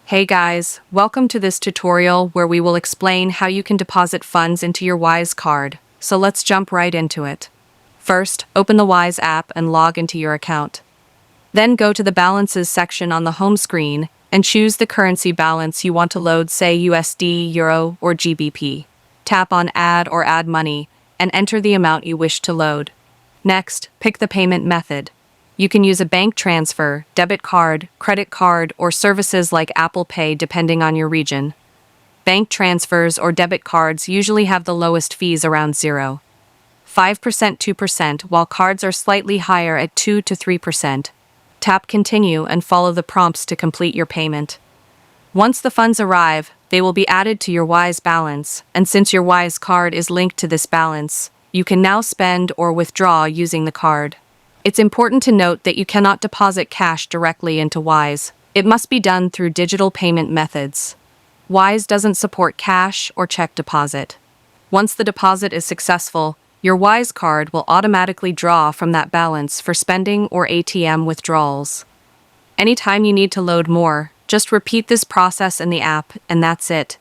Hey guys, welcome to this tutorial where we will explain how you can deposit funds into your Wise card. So let's jump right into it. First, open the Wise app and log into your account. Then go to the Balances section on the home screen and choose the currency balance you want to load, say USD, Euro, or GBP. Tap on Add or Add Money and enter the amount you wish to load. Next, pick the payment method. You can use a bank transfer, debit card, credit card, or services like Apple Pay depending on your region. Bank transfers or debit cards usually have the lowest fees around 0. 5% 2%, while cards are slightly higher at 2 to 3%. Tap Continue and follow the prompts to complete your payment. Once the funds arrive, they will be added to your Wise balance, and since your Wise card is linked to this balance, you can now spend or withdraw using the card. It's important to note that you cannot deposit cash directly into Wise. It must be done through digital payment methods. Wise doesn't support cash or check deposit. Once the deposit is successful, your Wise card will automatically draw from that balance for spending or ATM withdrawals. Anytime you need to load more, just repeat this process in the app, and that's it.